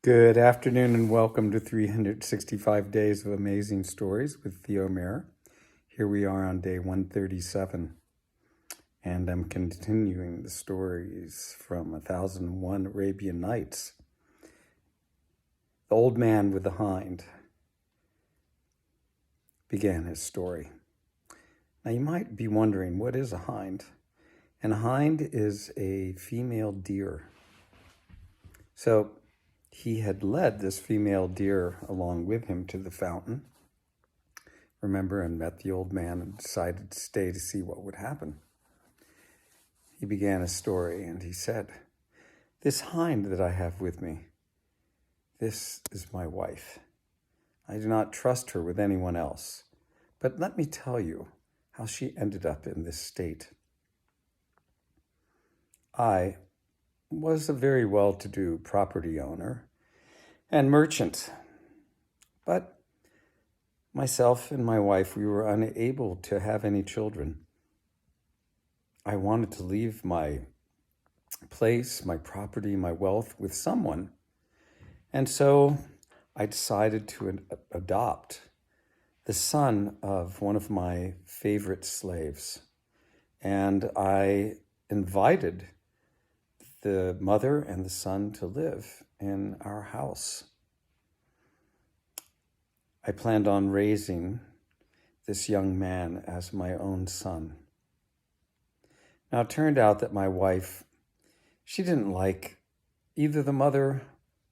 Good afternoon and welcome to 365 Days of Amazing Stories with Theo Mayer. Here we are on day 137, and I'm continuing the stories from 1001 Arabian Nights. The old man with the hind began his story. Now you might be wondering, what is a hind? And a hind is a female deer. So he had led this female deer along with him to the fountain, remember, and met the old man and decided to stay to see what would happen. He began a story and he said, "This hind that I have with me, this is my wife. I do not trust her with anyone else, but let me tell you how she ended up in this state. I was a very well-to-do property owner and merchant, but myself and my wife, we were unable to have any children. I wanted to leave my place, my property, my wealth with someone, and so I decided to adopt the son of one of my favorite slaves, and I invited the mother and the son to live in our house. I planned on raising this young man as my own son. Now, it turned out that my wife, she didn't like either the mother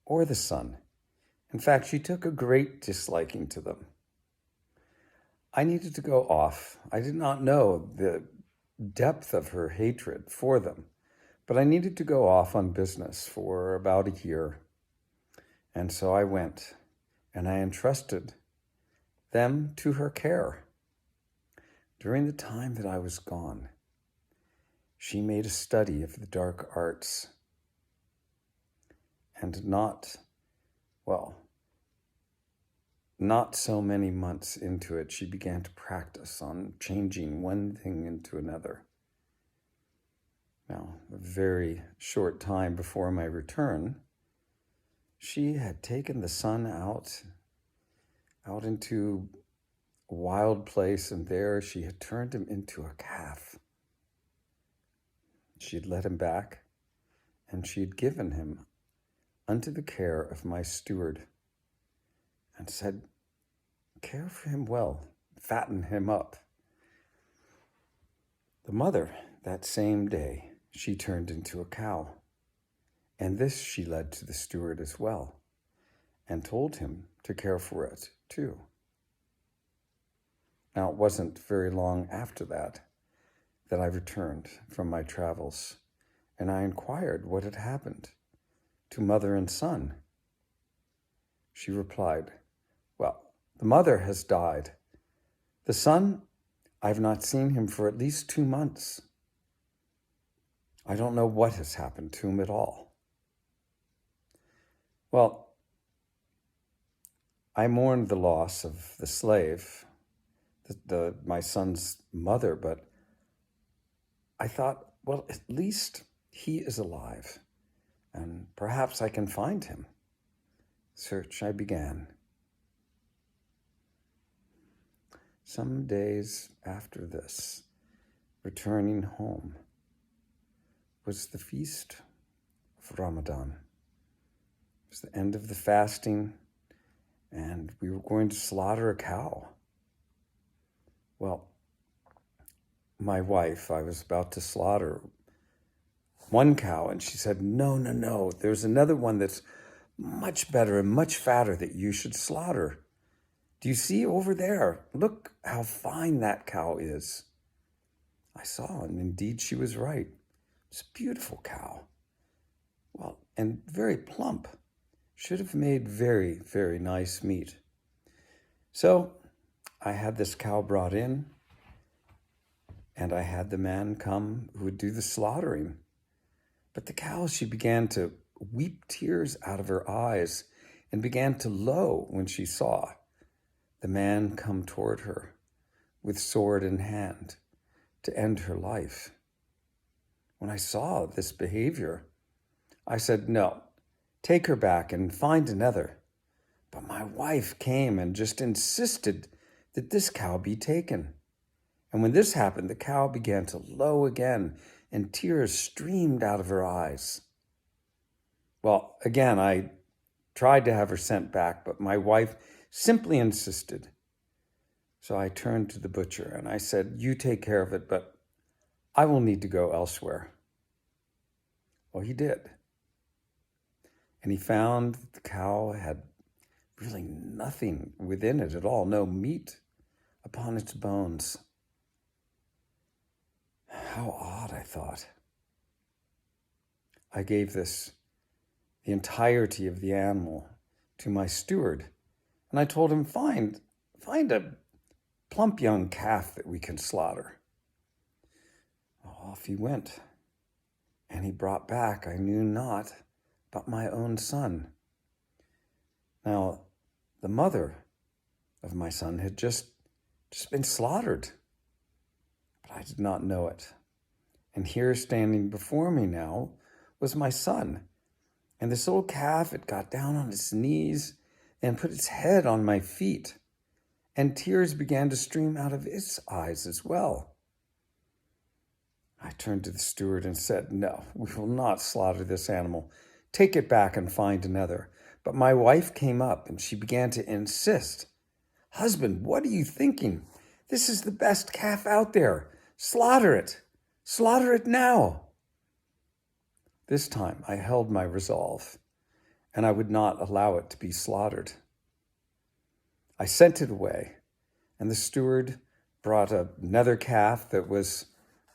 or the son. In fact, she took a great disliking to them. I needed to go off. I did not know the depth of her hatred for them, but I needed to go off on business for about a year. And so I went, and I entrusted them to her care. During the time that I was gone, she made a study of the dark arts, and not so many months into it, she began to practice on changing one thing into another. Now, a very short time before my return, she had taken the son out into a wild place, and there she had turned him into a calf. She had led him back, and she had given him unto the care of my steward, and said, "Care for him well, fatten him up." The mother, that same day, she turned into a cow, and this she led to the steward as well, and told him to care for it too. Now, it wasn't very long after that I returned from my travels, and I inquired what had happened to mother and son. She replied, "Well, the mother has died. The son, I've not seen him for at least 2 months. I don't know what has happened to him at all." Well, I mourned the loss of the slave, my son's mother, but I thought, well, at least he is alive, and perhaps I can find him. Search I began. Some days after this, returning home, was the feast of Ramadan. It was the end of the fasting, and we were going to slaughter a cow. Well, my wife, I was about to slaughter one cow, and she said, no, there's another one that's much better and much fatter that you should slaughter. Do you see over there? Look how fine that cow is. I saw, and indeed she was right. It's a beautiful cow. Well, and very plump. Should have made very, very nice meat. So I had this cow brought in, and I had the man come who would do the slaughtering. But the cow, she began to weep tears out of her eyes and began to low when she saw the man come toward her with sword in hand to end her life. When I saw this behavior, I said, "No, take her back and find another. But my wife came and just insisted that this cow be taken. And when this happened, the cow began to low again, and tears streamed out of her eyes. Well, again, I tried to have her sent back, but my wife simply insisted. So I turned to the butcher and I said, "You take care of it, but I will need to go elsewhere." Well, he did. And he found that the cow had really nothing within it at all, no meat upon its bones. How odd, I thought. I gave the entirety of the animal to my steward, and I told him, find a plump young calf that we can slaughter. Off he went, and he brought back, I knew not, but my own son. Now, the mother of my son had just been slaughtered, but I did not know it. And here, standing before me now, was my son. And this little calf, it got down on its knees and put its head on my feet, and tears began to stream out of its eyes as well. I turned to the steward and said, "No, we will not slaughter this animal. Take it back and find another." But my wife came up and she began to insist. "Husband, what are you thinking? This is the best calf out there. Slaughter it. Slaughter it now." This time I held my resolve, and I would not allow it to be slaughtered. I sent it away, and the steward brought another calf that was,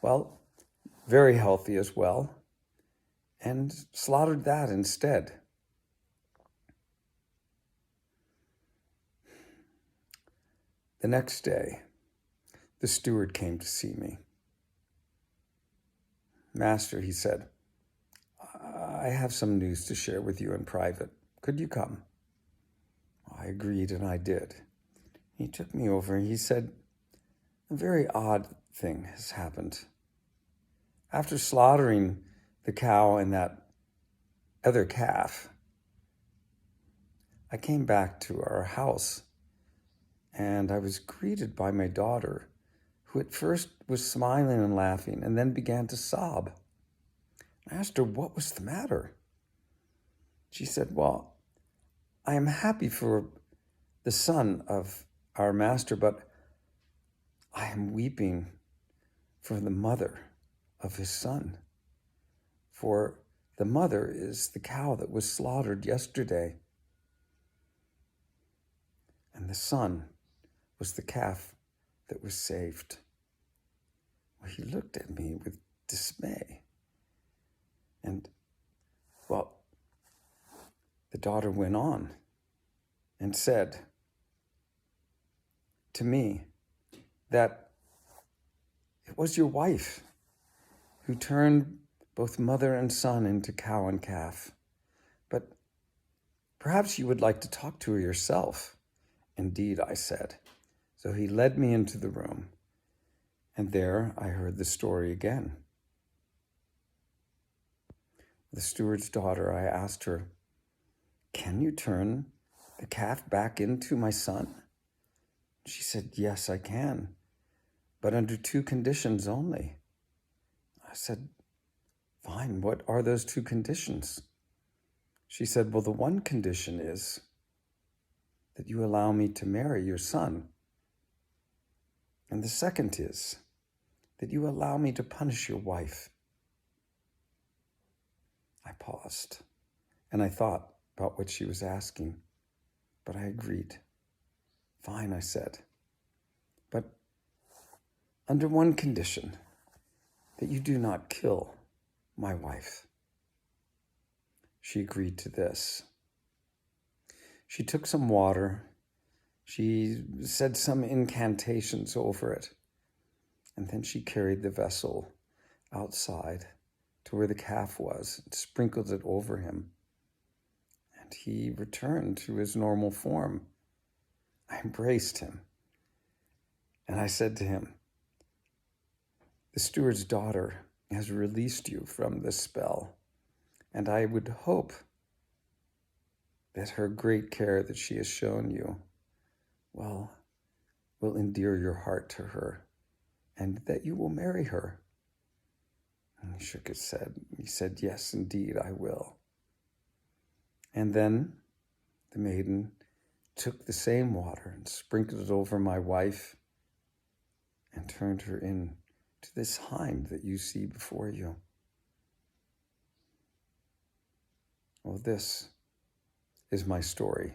well, very healthy as well, and slaughtered that instead. The next day, the steward came to see me. "Master," he said, "I have some news to share with you in private. Could you come?" I agreed, and I did. He took me over and he said, "A very odd thing has happened. After slaughtering the cow and that other calf, I came back to our house and I was greeted by my daughter, who at first was smiling and laughing and then began to sob. I asked her what was the matter. She said, "Well, I am happy for the son of our master, but I am weeping for the mother of his son. For the mother is the cow that was slaughtered yesterday, and the son was the calf that was saved." Well, he looked at me with dismay. And, well, the daughter went on and said to me that it was your wife who turned both mother and son into cow and calf. But perhaps you would like to talk to her yourself. "Indeed," I said. So he led me into the room, and there I heard the story again. The steward's daughter, I asked her, "Can you turn the calf back into my son?" She said, "Yes, I can, but under two conditions only." I said, "Fine, what are those two conditions?" She said, "Well, the one condition is that you allow me to marry your son. And the second is that you allow me to punish your wife." I paused, and I thought about what she was asking, but I agreed. "Fine," I said, "but under one condition, that you do not kill my wife." She agreed to this. She took some water, she said some incantations over it, and then she carried the vessel outside to where the calf was and sprinkled it over him. And he returned to his normal form. I embraced him, and I said to him, "The steward's daughter has released you from this spell, and I would hope that her great care that she has shown you, well, will endear your heart to her, and that you will marry her. And he shook his head. He said, yes, indeed, I will. And then the maiden took the same water and sprinkled it over my wife and turned her in to this hind that you see before you. Well, this is my story,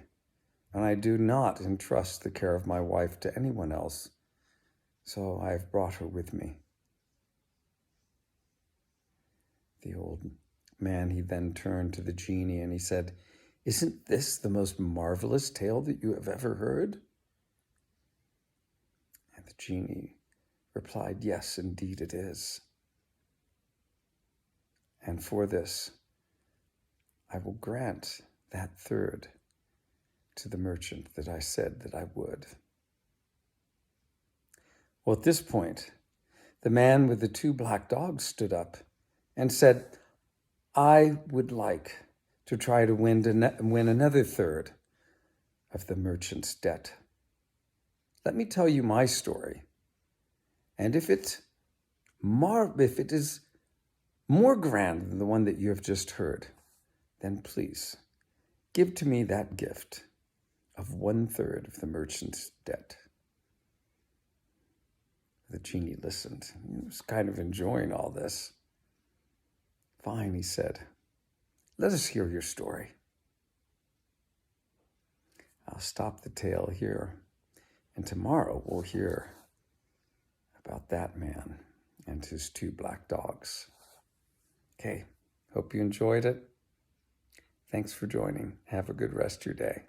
and I do not entrust the care of my wife to anyone else, so I have brought her with me. The old man, he then turned to the genie and he said, isn't this the most marvelous tale that you have ever heard? And the genie replied, yes, indeed it is. And for this, I will grant that third to the merchant that I said that I would. Well, at this point, the man with the 2 black dogs stood up and said, I would like to try to win another third of the merchant's debt. Let me tell you my story. And if it is more grand than the one that you have just heard, then please give to me that gift of 1/3 of the merchant's debt. The genie listened. He was kind of enjoying all this. Fine, he said. Let us hear your story. I'll stop the tale here, and tomorrow we'll hear about that man and his 2 black dogs. Okay, hope you enjoyed it. Thanks for joining. Have a good rest of your day.